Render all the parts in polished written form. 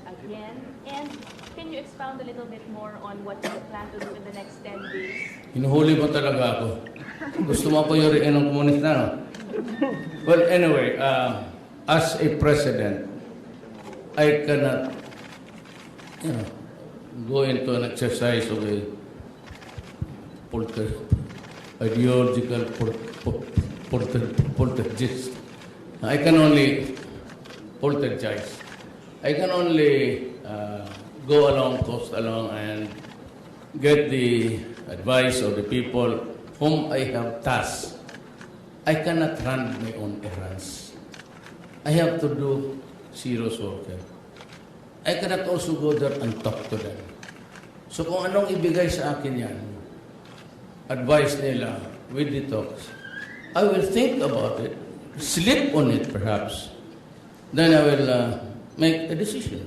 again? And can you expound a little bit more on what you plan to do in the next 10 days? Hinuhuli mo talaga ako. Gusto mo ako yuriin ng komunista, no? Well, anyway, as a president, I cannot, go into an exercise of a ideological poltergeist. I can only poltergeist. I can only go along, coast along, and get the advice of the people whom I have tasked. I cannot run my own errands. I have to do serious work. I cannot also go there and talk to them. So kung anong ibigay sa akin yan, advice nila with the talks, I will think about it, sleep on it perhaps, then I will make a decision.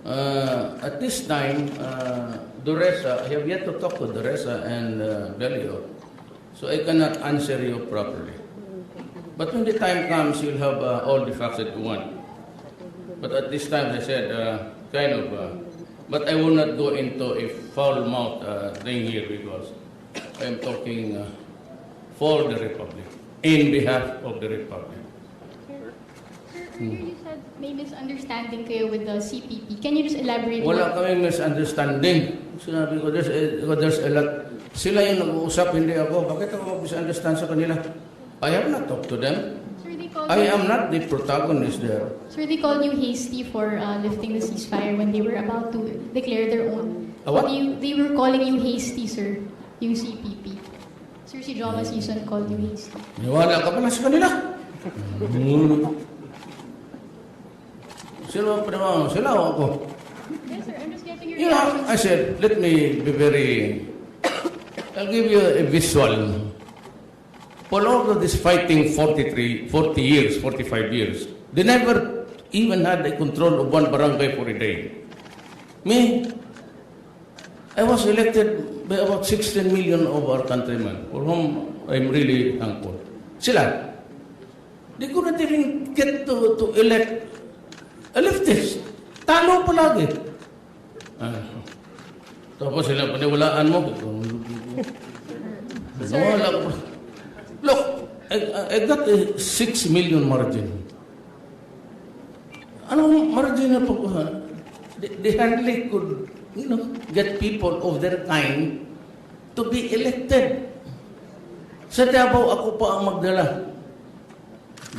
At this time, Duresa, I have yet to talk to Duresa and Vedio, so I cannot answer you properly. But when the time comes, you'll have all the facts that you want. But at this time, I said, but I will not go into a foul-mouthed thing here because I am talking for the Republic, in behalf of the Republic. Sir, you said may misunderstanding kayo with the CPP. Can you just elaborate? Wala kaming misunderstanding. Sinabi ko, there's a lot. Sila yung nag-uusap, hindi ako. Bakit ako misunderstand sa kanila? I have not talked to them. Sir, I am not the protagonist there. Sir, they called you hasty for lifting the ceasefire when they were about to declare their own. What? They were calling you hasty, sir, yung CPP. Sir, si Drama Season called you hasty. Niwala ka pala sa kanila. Sila o ako. Yes, sir, I'm just getting your You know, reaction. I said, let me be I'll give you a visual. For all of this fighting 40 years, 45 years, they never even had the control of one barangay for a day. Me, I was elected by about 16 million of our countrymen, for whom I'm really thankful. Sila, they couldn't even get to elect a leftist. Talo palagi. Tapos sila, paniwalaan mo. Wala ko. Look, I got a 6 million margin. Anong margin na po? They hardly could, get people of their kind to be elected. Sa Davao, ako pa ang magdala.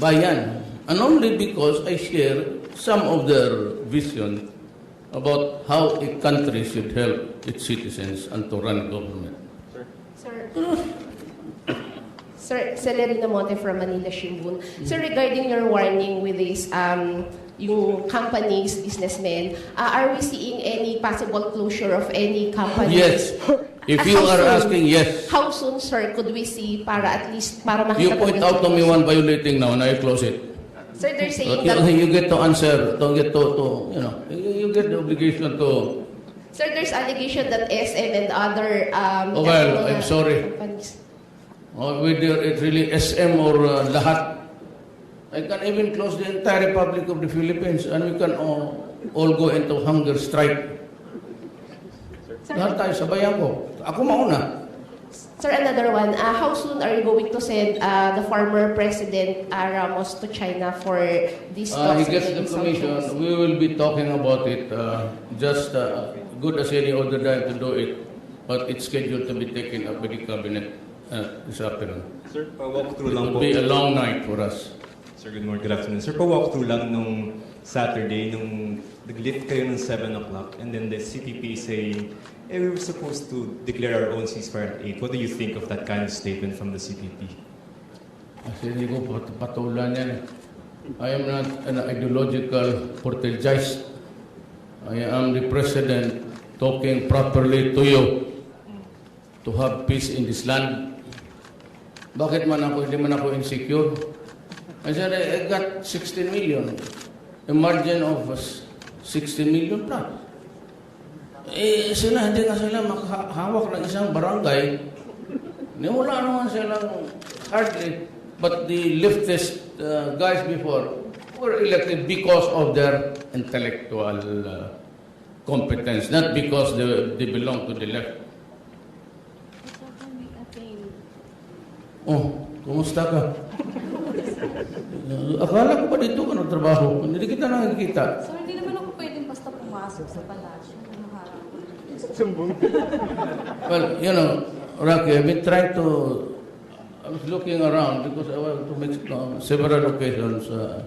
Bayan. And only because I share some of their vision about how a country should help its citizens and to run government. Sir, Celerina Monte from Manila Shimbun. Sir, regarding your warning with this, yung companies, businessmen, are we seeing any possible closure of any companies? Yes. If you are asking, yes. How soon, sir, could we see para at least, para makita You point out to me one violating now and I close it. Sir, they're saying Okay, that... you get to answer, you get the obligation to... Sir, there's allegation that SM and other... well, I'm sorry. Companies. Whether it's really SM or lahat. I can even close the entire Republic of the Philippines and we can all go into hunger strike. Lahat tayo, sabayan ko. Ako mauna. Sir, another one. How soon are you going to send the former President Ramos to China for this talks? He gets the information. We will be talking about it. Just good as any other time to do it. But it's scheduled to be taken up by the cabinet this afternoon. Sir, pa-walkthrough lang It po. will be a long night for us. Sir, good morning, good afternoon. Sir, pa-walkthrough lang nung Saturday, nung nag-lift kayo ng 7 o'clock, and then the CPP saying, we were supposed to declare our own ceasefire at 8. What do you think of that kind of statement from the CPP? Kasi hindi ko patulan yan. I am not an ideological poltergeist. I am the president talking properly to you to have peace in this land. Bakit man ako, hindi man ako insecure? I said, I got 16 million. A margin of 16 million plus. Sila, hindi nga sila makahawak ng isang barangay. Wala naman silang hardly. But the leftist guys before, were elected because of their intellectual competence, not because they belong to the left. Oh, kumusta ka? Akala ko pa dito ka nagtrabaho. Hindi kita nakikita. So, hindi naman ako pwedeng basta pumasok sa palasyo. Well, you know, Rocky, I've been trying to... I was looking around because I wanted to make several occasions a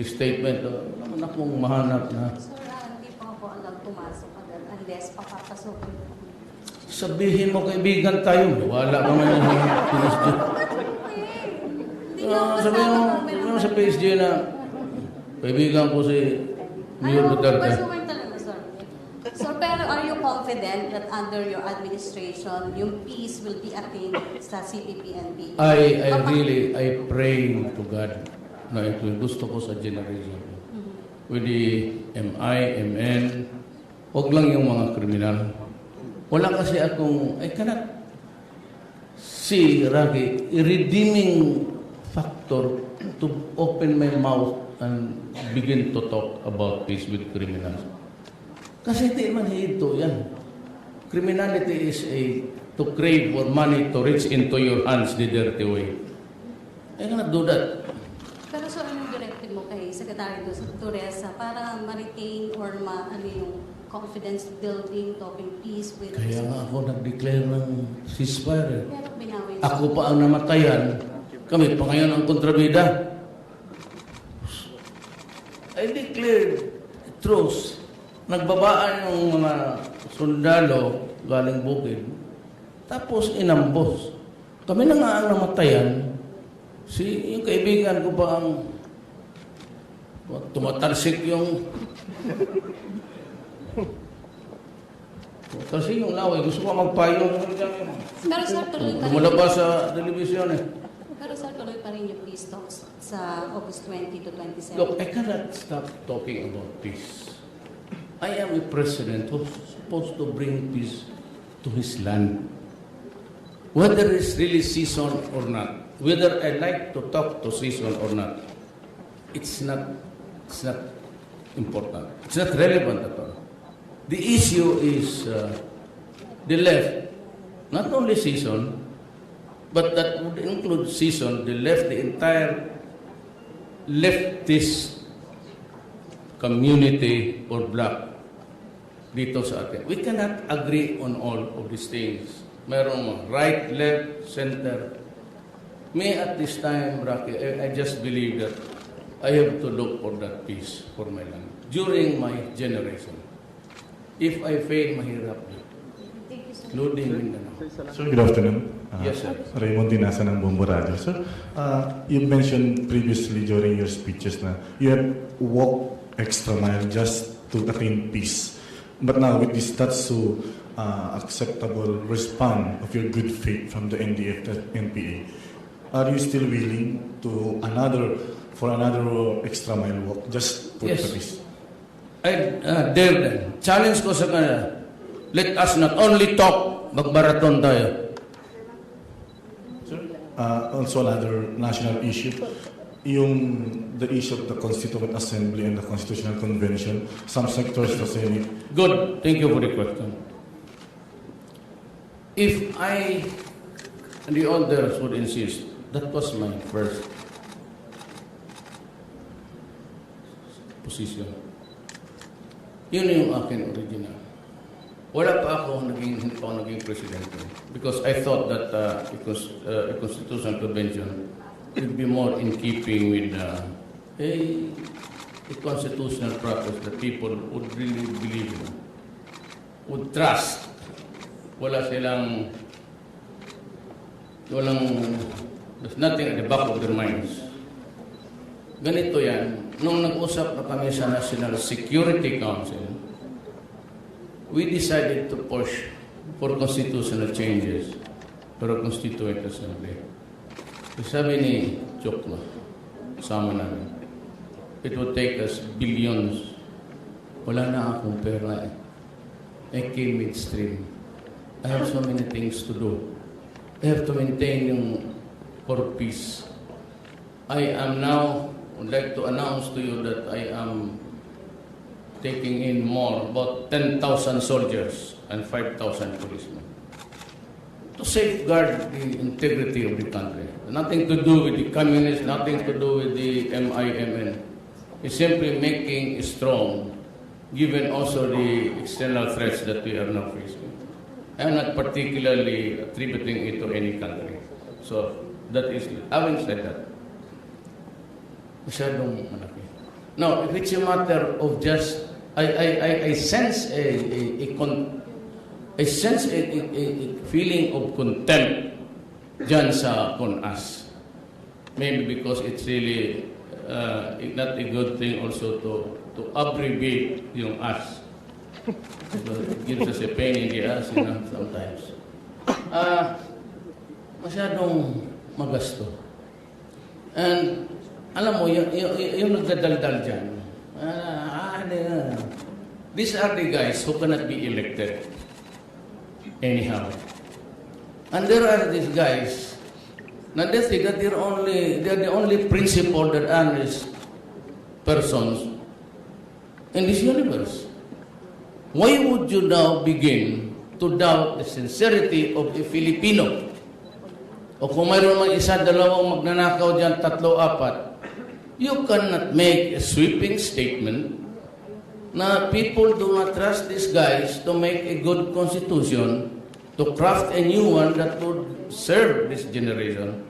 statement. Naman akong mahanap na... So, hindi pa ako alam pumasok agad unless papapasukin ko. Sabihin mo, kaibigan tayo. Wala ka man yung PSG. Sabihin mo sa PSG na kaibigan ko si Mayor Duterte. Pasukin talaga, sir. So, pero are you confident that under your administration, yung peace will be attained sa CPP and PE? I pray to God na ito yung gusto ko sa generation. With the MI, MN, huwag lang yung mga kriminal. Wala kasi akong, I cannot see, Rocky, a redeeming factor to open my mouth and begin to talk about peace with criminals. Kasi hindi man ito yan. Criminality is to crave for money to reach into your hands the dirty way. I cannot do that. Pero so, anong directive mo kay Secretary Teresa para ma-retain or ano yung confidence building, talking peace with... Kaya nga ako nag-declare ng ceasefire. Pero binawi Ako pa ang namatayan. Kami pa ngayon ang kontrabida. I declared truce. Nagbabaan yung mga sundalo galing bukid. Tapos inambos. Kami na nga ang namatayan. Yung kaibigan ko pa ang tumatalsik yung... Kasi yung laway, gusto ko magpayong. Pero sir, tuloy pa rin. Lumalabas sa television eh. Pero sir, tuloy pa rin yung peace talks sa August 20 to 27. Look, I cannot stop talking about peace. I am a president who's supposed to bring peace to his land. Whether it's really season or not, whether I like to talk to season or not, it's not important. It's not relevant at all. The issue is the left, not only season, but that would include season, the left, the entire leftist community or bloc dito sa atin. We cannot agree on all of these things. Merong right, left, center. Me at this time, Rocky, I just believe that I have to look for that peace for my land during my generation. If I fail, mahirap yun. Including Mindanao. Sir, good afternoon. Yes, sir. Raymond Dinasa ng Bombo Radio. Sir, you mentioned previously during your speeches na you have walked extra mile just to attain peace. But now with this not so acceptable response of your good faith from the NDF and NPA, are you still willing to for another extra mile walk just for Yes. the peace? I dare them. Challenge ko sa kanila. Let us not only talk, magbaraton tayo. Sir, also another national issue, the issue of the Constituent Assembly and the Constitutional Convention. Some sectors of the Senate. Good. Thank you for the question. If I and the others would insist, that was my first position. Yun yung akin original. Wala pa ako naging presidente. Because I thought that a constitutional convention would be more in keeping with a constitutional practice that people would really believe in, would trust. There's nothing at the back of their minds. Ganito yan, nung nag-usap na kami sa National Security Council, we decided to push for constitutional changes for a Constituent Assembly. Sabi ni Chokla, kasama namin, it would take us billions. Wala na akong pera eh. I came midstream. I have so many things to do. I have to maintain yung for peace. I am now would like to announce to you that I am taking in more, about 10,000 soldiers and 5,000 policemen to safeguard the integrity of the country. Nothing to do with the communists, nothing to do with the MIMN. It's simply making strong, given also the external threats that we are now facing. I'm not particularly attributing it to any country. So, that is, having said that, masyadong malaki. Now, if it's a matter of just, I sense a feeling of contempt dyan sa us. Maybe because it's really not a good thing also to abbreviate yung us. It gives us a pain in the ass, sometimes. Masyadong magasto. And, alam mo, yung nagdadaldal dyan, these are the guys who cannot be elected anyhow. And there are these guys, na they think that they're the only principled and honest persons in this universe. Why would you now begin to doubt the sincerity of a Filipino? O kung mayroon man isa, dalawang magnanakaw dyan, 3, 4, you cannot make a sweeping statement na people do not trust these guys to make a good constitution, to craft a new one that would serve this generation.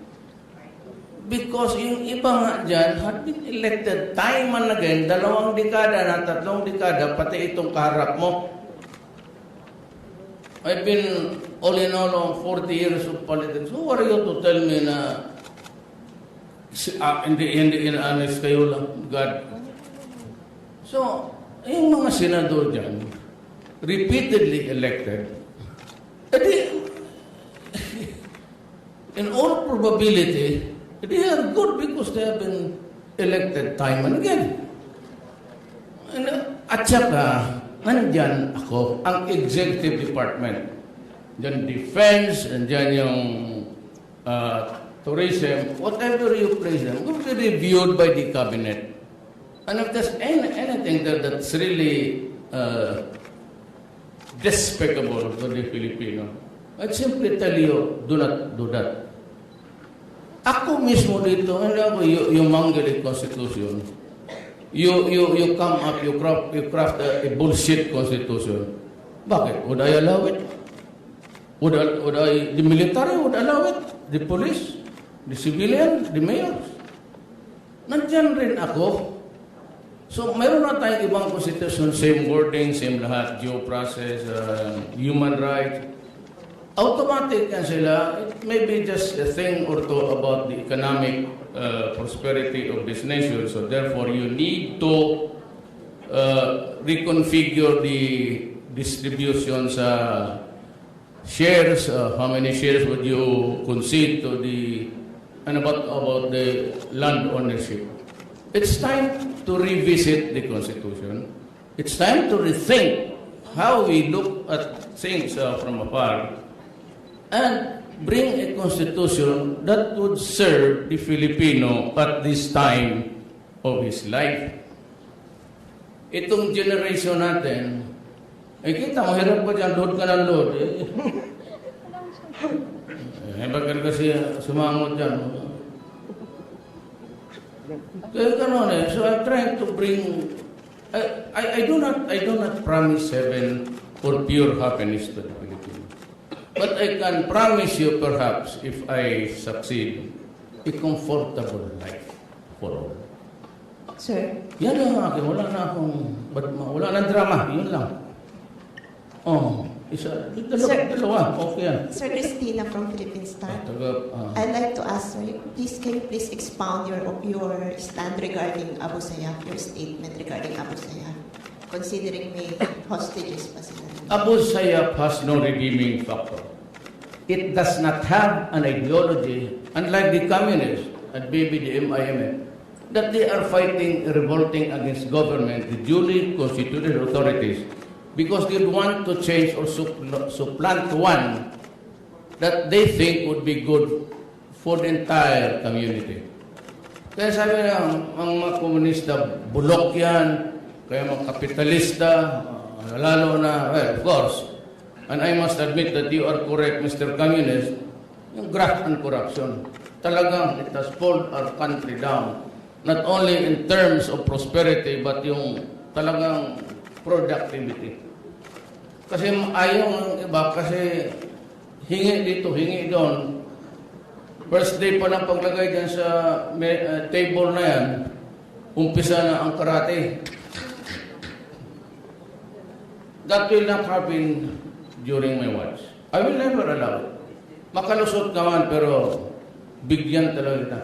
Because yung iba nga dyan had been elected time and again, 2 dekada na 3 dekada, pati itong kaharap mo. I've been all in all on 40 years of politics. Who are you to tell me na in the end, honest kayo lang, God? So, yung mga senador dyan, repeatedly elected, edi, in all probability, they are good because they have been elected time and again. At saka, nandyan ako, ang executive department. Diyan defense, and diyan yung tourism, whatever you place them, will be reviewed by the cabinet. And if there's anything that's really despicable to the Filipino, I'd simply tell you, do not do that. Ako mismo dito, hindi ako yung manggaling constitution. You come up, you craft a bullshit constitution. Bakit? Would I allow it? The military would allow it? The police? The civilian? The mayors? Nandyan rin ako. So, mayroon na tayong ibang constitution, same wording, same lahat, due process, human rights. Automatic yan sila. It may be just a thing or two about the economic prosperity of this nation. So therefore, you need to reconfigure the distribution sa shares. How many shares would you concede to and about the land ownership? It's time to revisit the Constitution. It's time to rethink how we look at things from afar and bring a constitution that would serve the Filipino at this time of his life. Itong generation natin, kita mo, hirap ba dyan, load ka ng load. Bakit kasi sumangot dyan. Kaya ganun so I'm trying to bring, I do not promise heaven or pure happiness to the Philippines. But I can promise you, perhaps, if I succeed, a comfortable life for all. Sir? Yan lang akin. Wala nang drama. Yun lang. Dalawa. Okay yan. Sir, Christina from Philippine Star. I'd like to ask, sir, can you please expound your stand regarding Abu Sayyaf, your statement regarding Abu Sayyaf, considering may hostages pa sila? Abu Sayyaf has no redeeming factor. It does not have an ideology, unlike the communists and maybe the MIMN, that they are fighting, revolting against government, the duly constituted authorities, because they want to change or supplant one that they think would be good for the entire community. Kaya sabi na, ang mga komunista, bulok yan, kaya mga kapitalista, lalo na, well, of course, and I must admit that you are correct, Mr. Communist, yung graft and corruption, talagang it has pulled our country down. Not only in terms of prosperity, but yung talagang productivity. Kasi ayaw ng iba, kasi hingi dito, hingi doon. First day pa lang paglagay dyan sa table na yan, umpisa na ang karate. That will not happen during my watch. I will never allow it. Makalusot naman, pero bigyan talaga kita.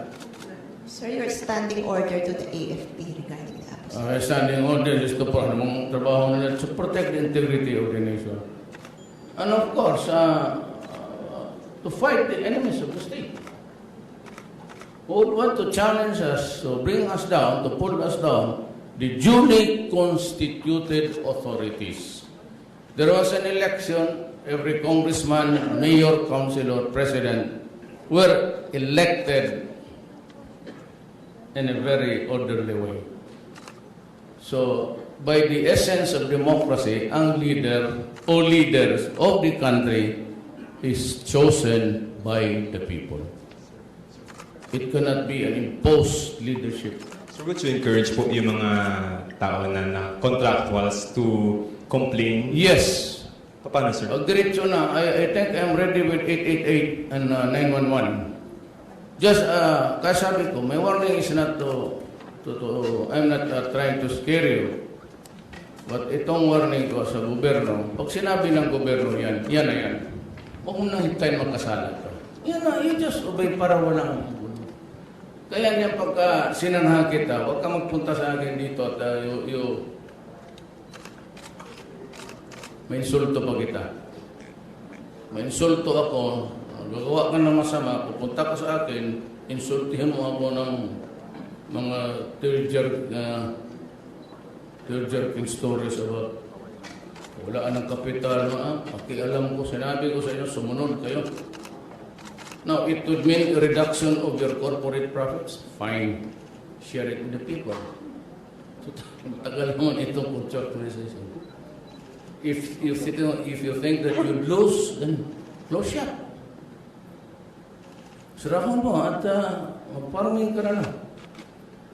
Sir, your standing order to the AFP regarding the Abu Standing order is to mga trabaho nila to protect the integrity of the nation. And of course, to fight the enemies of the state. Who would want to challenge us, to bring us down, to pull us down, the duly constituted authorities. There was an election, every congressman, mayor, councilor, president were elected in a very orderly way. So, by the essence of democracy, ang leader o leaders of the country is chosen by the people. It cannot be an imposed leadership. So would you encourage po yung mga tao na contractuals to complain? Yes. Paano, sir? Diretso na. I think I'm ready with 888 and 911. Just, kaya sabi ko, my warning is not I'm not trying to scare you. But itong warning ko sa gobyerno, pag sinabi ng gobyerno yan na yan. Huwag mo nang hintayin magkasala ka. Yan na, you just obey para walang. Kaya niyan pagka sinanhan kita, huwag ka magpunta sa akin dito at may insulto pa kita. May insulto ako, gagawa ka ng masama, pupunta ka sa akin, insultihan mo ako ng mga tear-jerking stories about wala ng kapital, pakialam ko, sinabi ko sa inyo, sumunod kayo. Now, it would mean a reduction of your corporate profits. Fine. Share it with the people. Matagal naman itong contractualization. If you think that you lose, then close shop. Sirahan mo at mag-farming ka na lang.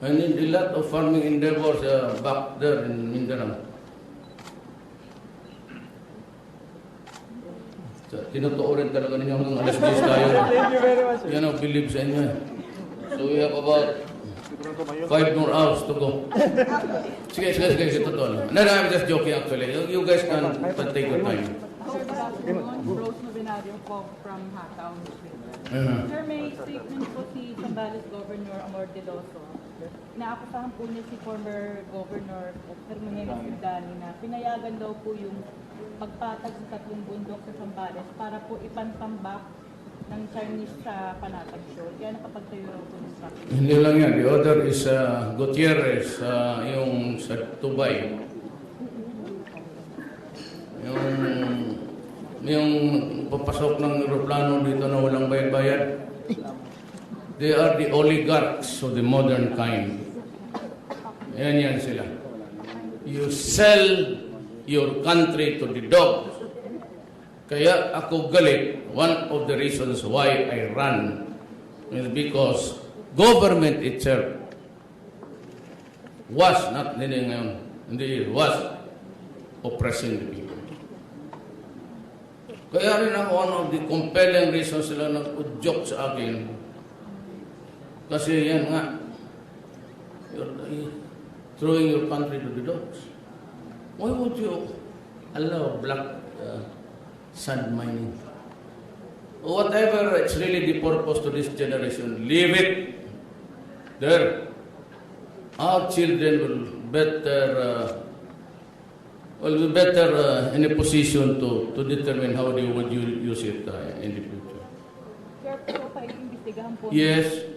I need a lot of farming endeavors back there in Mindanao. Tinutuo rin talaga ninyo hanggang alas 10 tayo. Yan ang believe sa inyo. So we have about 5 more hours to go. Sige, totoo lang. No, I'm just joking actually. You guys can take your time. Rose Novenario po from Hataw. Sir, may statement po si Zambales Governor Amor Deloso. Naakusahan po niya si former Governor Hermenelis Dani na pinayagan daw po yung pagpatag sa 3 bundok sa Zambales para po ipanpambak ng Chinese sa Panatag Shoal. Kaya nakapagtayo po ng structure. Hindi lang yan. The other is Gutierrez, yung sa Tubay. Yung papasok ng aeroplano dito na walang bayad-bayad. They are the oligarchs of the modern kind. Yan sila. You sell your country to the dogs. Kaya ako galit. One of the reasons why I run is because government itself was not was oppressing the people. Kaya rin ako one of the compelling reasons sila nag-udyok sa akin. Kasi yan nga, you're throwing your country to the dogs. Why would you allow black sand mining? Whatever, it's really the purpose to this generation. Leave it there. Our children will be better in a position to determine how they would use it in the future. Sir, pero pa-iimbestigahan po. Yes.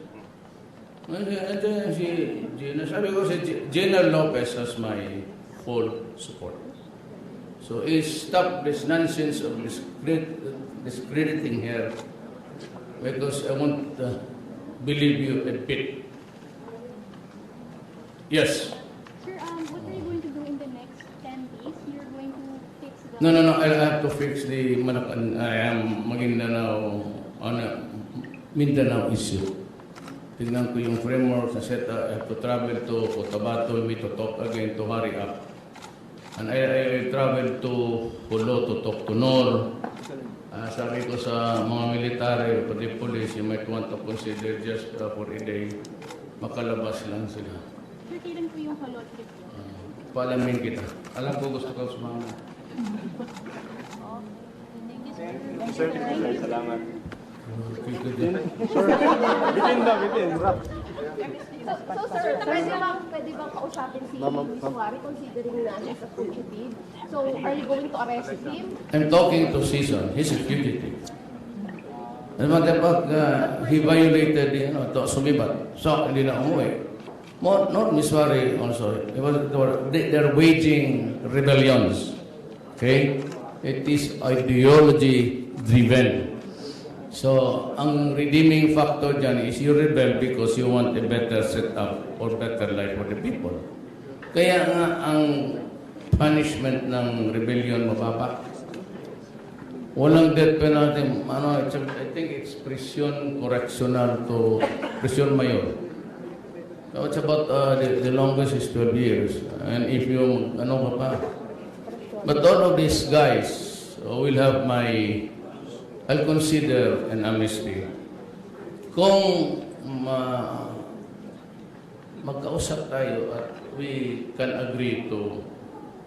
Sabi ko si General Lopez has my full support. So stop this nonsense of discrediting her because I won't believe you a bit. Yes. Sir, what are you going to do in the next 10 days? You're going to fix the... No. I'll have to fix the Mindanao issue. Tignan ko yung framework sa SETA. I have to travel to Cotabato, we to talk again to hurry up. And I travel to Pulo to talk to NOR. Sabi ko sa mga military, pati police, you might want to consider just for a day. Makalabas lang sila. Sir, kailan po yung Holo trip niyo? Paalamin kita. Alam ko gusto ko sumama. Sir, salamat. So sir, pwede bang kausapin si Suwari considering na siya sa fugitive? So are you going to arrest him? I'm talking to Season. He's a fugitive. As a matter of fact, he violated, sumibat. So, hindi na umuwi. Not Miswari also. They're waging rebellions. Okay? It is ideology-driven. So, ang redeeming factor dyan is you rebel because you want a better setup or better life for the people. Kaya nga ang punishment ng rebellion mababa. Walang death penalty. I think it's prison correctional to prison mayor. So it's about the longest is 12 years. And if you, but all of these guys will have I'll consider an amnesty. Kung magkausap tayo at we can agree to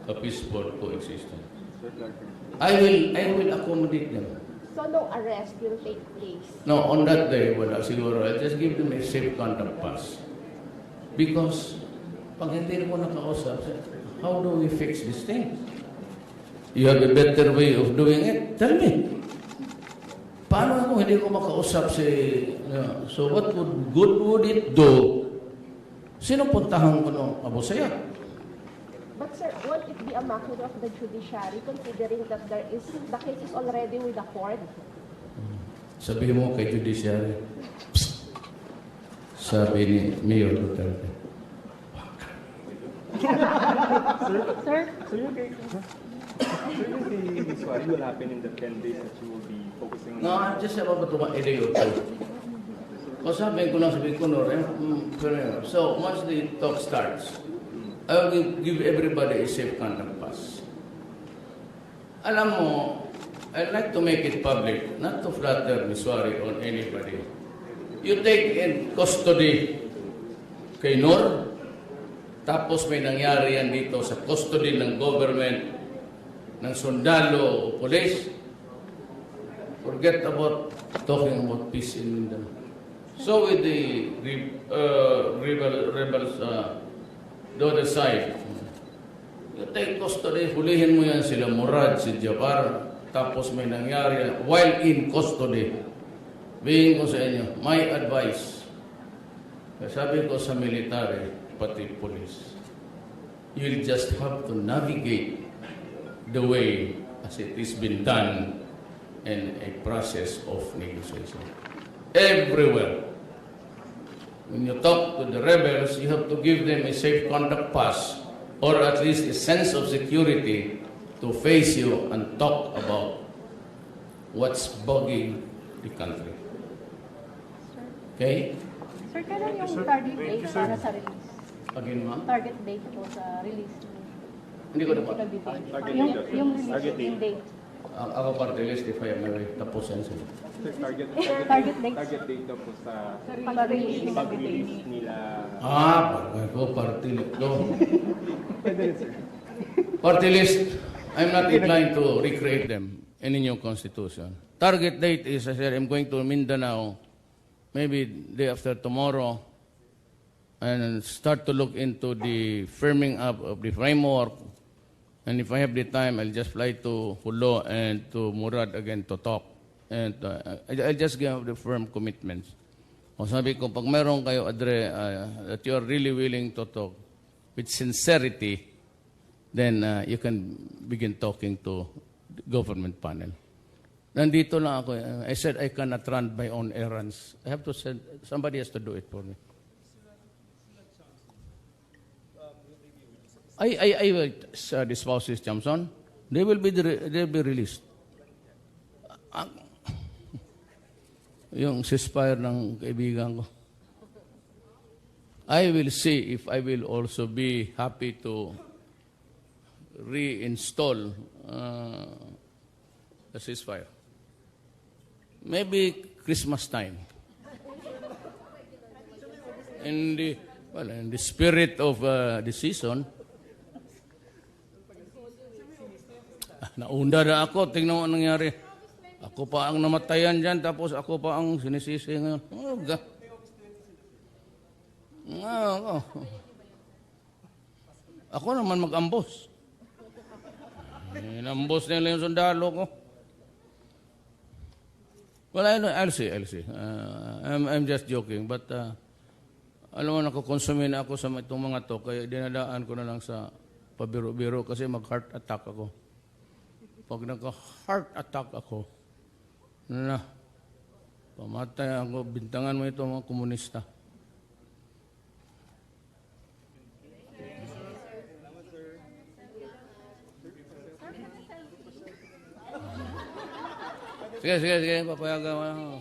a peaceful coexistence, I will accommodate them. So no arrest will take place? No, on that day, wala siguro. I'll just give them a safe conduct pass. Because pag hindi mo nakausap, how do we fix this thing? You have a better way of doing it? Tell me. Paano kung hindi ko makausap so what good would it do? Sino puntahan ko ng Abu Sayyaf? But sir, won't it be a matter of the judiciary considering that the case is already with the court? Sabi mo kay judiciary. Sabi ni Mayor Duterte. Sir? Sir, the Miswari will happen in the 10 days that you will be focusing on? No, I'm just about to a day or two. Sabi ko lang sabi ko, so once the talk starts, I will give everybody a safe conduct pass. Alam mo, I'd like to make it public, not to flatter Miswari on anybody. You take in custody kay Nor, tapos may nangyari yan dito sa custody ng government, ng sundalo o police, forget about talking about peace in Mindanao. So with the rebels, the other side, you take custody, hulihin mo yan sila Murad, si Jafar, tapos may nangyari while in custody. Bigyan ko sa inyo, my advice, sabi ko sa military, pati police, you'll just have to navigate the way as it has been done in a process of negotiation. Everywhere. When you talk to the rebels, you have to give them a safe conduct pass or at least a sense of security to face you and talk about what's bugging the country. Okay? Sir, kailan yung target date para sa release? Again, ma'am? Target date po sa release. Hindi ko naman. Yung release date. Ako party list, if I am away, tapos yan sila. Target date. Target date daw po sa pag-release nila. Ako party list. Go. Party list, I'm not inclined to recreate them in the new constitution. Target date is, I said, I'm going to Mindanao, maybe day after tomorrow, and start to look into the firming up of the framework. And if I have the time, I'll just fly to Hulo and to Murad again to talk. And I'll just give the firm commitments. O sabi ko, pag meron kayo, Adre, that you are really willing to talk with sincerity, then you can begin talking to the government panel. Nandito lang ako. I said I cannot run my own errands. I have to send, somebody has to do it for me. The spouses, Jamson, they will be released. Yung ceasefire ng kaibigan ko. I will see if I will also be happy to reinstall the ceasefire. Maybe Christmas time. In the spirit of the season, naunda na ako. Tingnan mo anong nangyari. Ako pa ang namatayan dyan, tapos ako pa ang sinisisi ngayon. Ako naman mag-ambos. Inambos nila yung sundalo ko. Well, I'll see. I'm just joking. But, alam mo, nakukonsumin ako sa itong mga to, kaya dinadaan ko na lang sa pabiro-biro kasi mag-heart attack ako. Pag nagka-heart attack ako, pamatay ako, bintangan mo ito mga komunista. Sige, papayagan mo.